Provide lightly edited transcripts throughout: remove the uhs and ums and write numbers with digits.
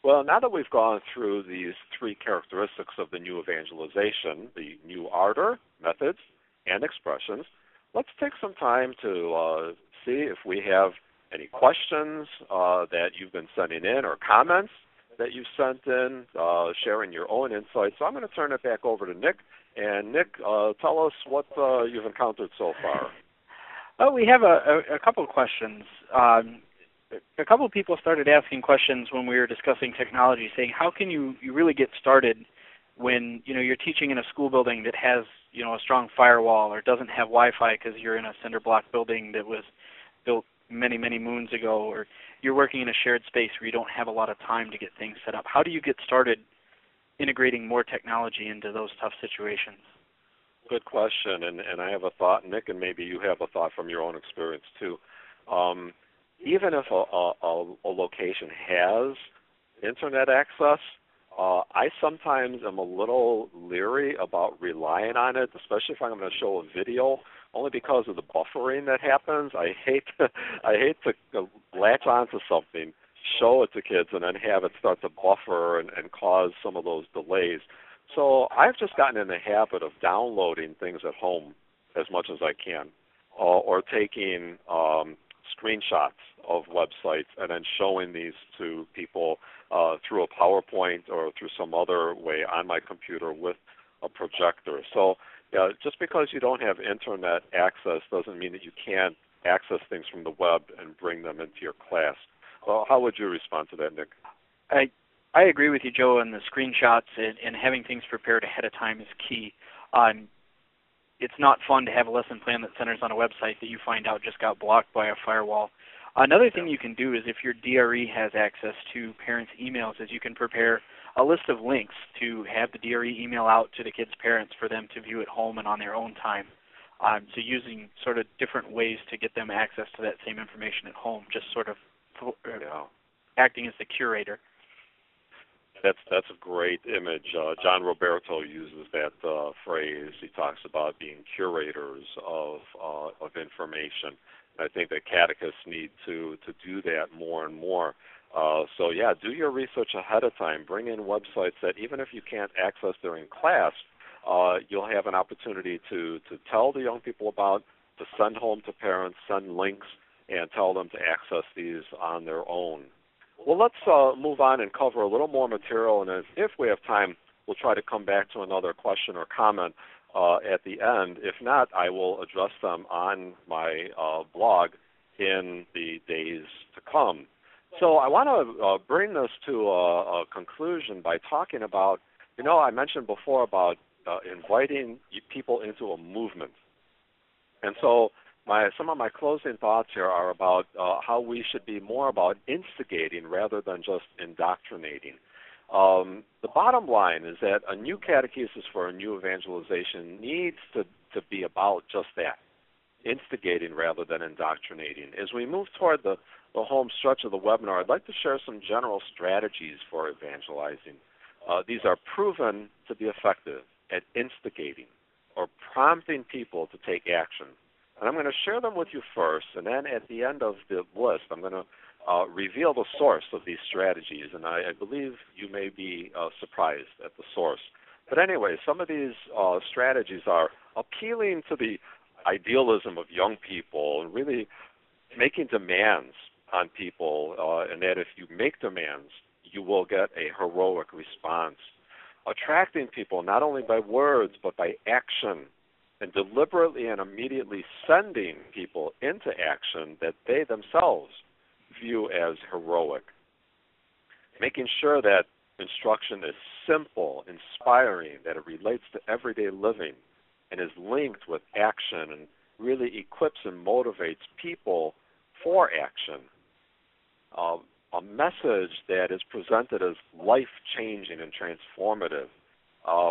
Well, now that we've gone through these three characteristics of the new evangelization, the new ardor, methods, and expressions, let's take some time to see if we have any questions that you've been sending in or comments that you've sent in, sharing your own insights. So I'm going to turn it back over to Nick. And Nick, tell us what you've encountered so far. Oh, we have a couple of questions. A couple of people started asking questions when we were discussing technology, saying, how can you really get started when you're teaching in a school building that has a strong firewall or doesn't have Wi-Fi because you're in a cinder block building that was built many, many moons ago, or you're working in a shared space where you don't have a lot of time to get things set up. How do you get started integrating more technology into those tough situations? Good question, and I have a thought, Nick, and maybe you have a thought from your own experience too. Even if a location has internet access, I sometimes am a little leery about relying on it, especially if I'm going to show a video, only because of the buffering that happens. I hate to latch onto something, show it to kids, and then have it start to buffer and cause some of those delays. So I've just gotten in the habit of downloading things at home as much as I can, or taking screenshots of websites and then showing these to people through a PowerPoint or through some other way on my computer with a projector. So just because you don't have internet access doesn't mean that you can't access things from the web and bring them into your class. How would you respond to that, Nick? I agree with you, Joe, and the screenshots and having things prepared ahead of time is key. It's not fun to have a lesson plan that centers on a website that you find out just got blocked by a firewall. Another thing you can do is if your DRE has access to parents' emails, is you can prepare a list of links to have the DRE email out to the kids' parents for them to view at home and on their own time. So using sort of different ways to get them access to that same information at home, just sort of acting as the curator. That's a great image. John Roberto uses that phrase. He talks about being curators of information. I think that catechists need to do that more and more. So do your research ahead of time. Bring in websites that even if you can't access during class, you'll have an opportunity to tell the young people about, to send home to parents, send links, and tell them to access these on their own. Well, let's move on and cover a little more material, and if we have time, we'll try to come back to another question or comment at the end. If not, I will address them on my blog in the days to come. So I want to bring this to a conclusion by talking about, I mentioned before about inviting people into a movement. And so some of my closing thoughts here are about how we should be more about instigating rather than just indoctrinating. The bottom line is that a new catechesis for a new evangelization needs to be about just that, instigating rather than indoctrinating. As we move toward the home stretch of the webinar, I'd like to share some general strategies for evangelizing. These are proven to be effective at instigating or prompting people to take action. And I'm going to share them with you first, and then at the end of the list, I'm going to reveal the source of these strategies, and I believe you may be surprised at the source. But anyway, some of these strategies are appealing to the idealism of young people and really making demands on people, and that if you make demands, you will get a heroic response. Attracting people not only by words but by action, and deliberately and immediately sending people into action that they themselves view as heroic. Making sure that instruction is simple, inspiring, that it relates to everyday living and is linked with action and really equips and motivates people for action. A message that is presented as life-changing and transformative.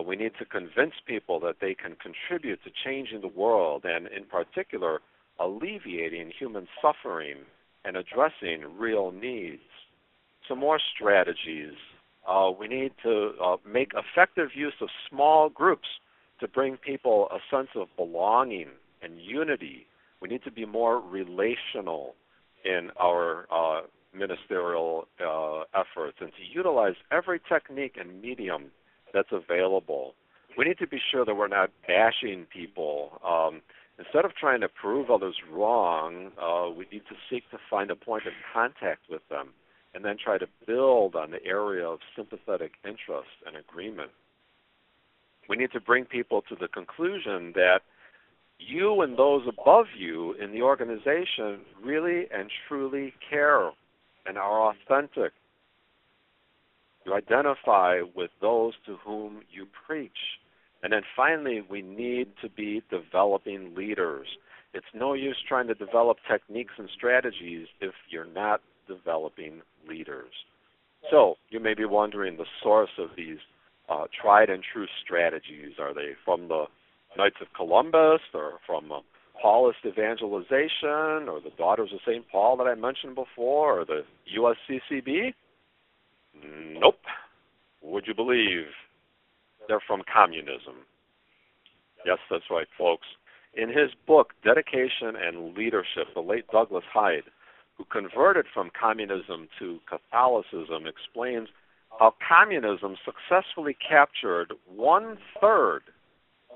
We need to convince people that they can contribute to changing the world and, in particular, alleviating human suffering and addressing real needs. Some more strategies. We need to make effective use of small groups to bring people a sense of belonging and unity. We need to be more relational in our ministerial efforts and to utilize every technique and medium that's available. We need to be sure that we're not bashing people. Instead of trying to prove others wrong, we need to seek to find a point of contact with them and then try to build on the area of sympathetic interest and agreement. We need to bring people to the conclusion that you and those above you in the organization really and truly care and are authentic. You identify with those to whom you preach. And then finally, we need to be developing leaders. It's no use trying to develop techniques and strategies if you're not developing leaders. So you may be wondering the source of these tried and true strategies. Are they from the Knights of Columbus or from Paulist Evangelization or the Daughters of St. Paul that I mentioned before or the USCCB? Nope. Would you believe? They're from communism. Yes, that's right, folks. In his book, Dedication and Leadership, the late Douglas Hyde, who converted from communism to Catholicism, explains how communism successfully captured 1/3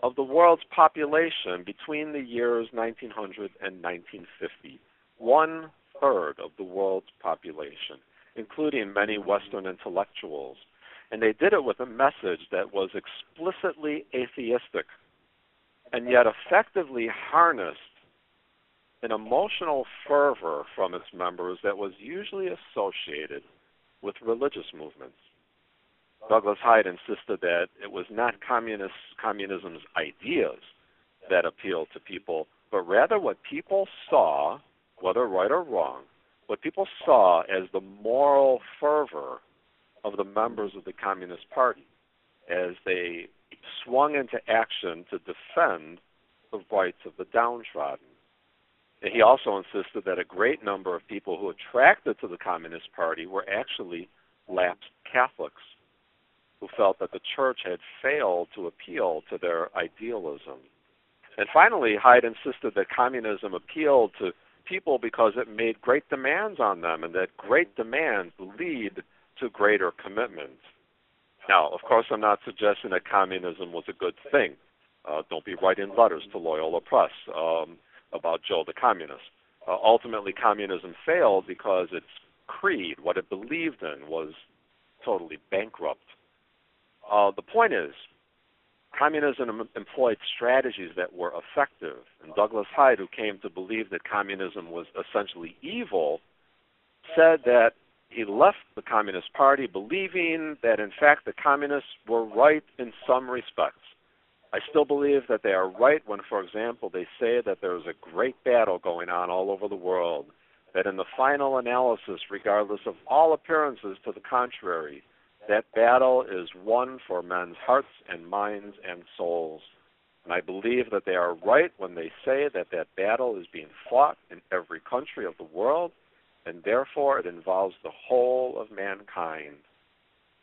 of the world's population between the years 1900 and 1950. 1/3 of the world's population, including many Western intellectuals. And they did it with a message that was explicitly atheistic and yet effectively harnessed an emotional fervor from its members that was usually associated with religious movements. Douglas Hyde insisted that it was not communism's ideas that appealed to people, but rather what people saw, whether right or wrong, what people saw as the moral fervor of the members of the Communist Party as they swung into action to defend the rights of the downtrodden. And he also insisted that a great number of people who attracted to the Communist Party were actually lapsed Catholics who felt that the church had failed to appeal to their idealism. And finally, Hyde insisted that communism appealed to people because it made great demands on them, and that great demands lead to greater commitment. Now, of course, I'm not suggesting that communism was a good thing. Don't be writing letters to Loyola Press about Joe the Communist. Ultimately, communism failed because its creed, what it believed in, was totally bankrupt. The point is, communism employed strategies that were effective. And Douglas Hyde, who came to believe that communism was essentially evil, said that he left the Communist Party believing that, in fact, the communists were right in some respects. I still believe that they are right when, for example, they say that there is a great battle going on all over the world, that in the final analysis, regardless of all appearances to the contrary, that battle is won for men's hearts and minds and souls. And I believe that they are right when they say that that battle is being fought in every country of the world, and therefore it involves the whole of mankind.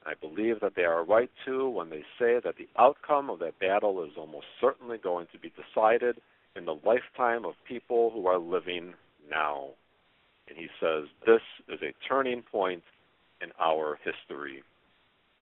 I believe that they are right, too, when they say that the outcome of that battle is almost certainly going to be decided in the lifetime of people who are living now. And he says this is a turning point in our history.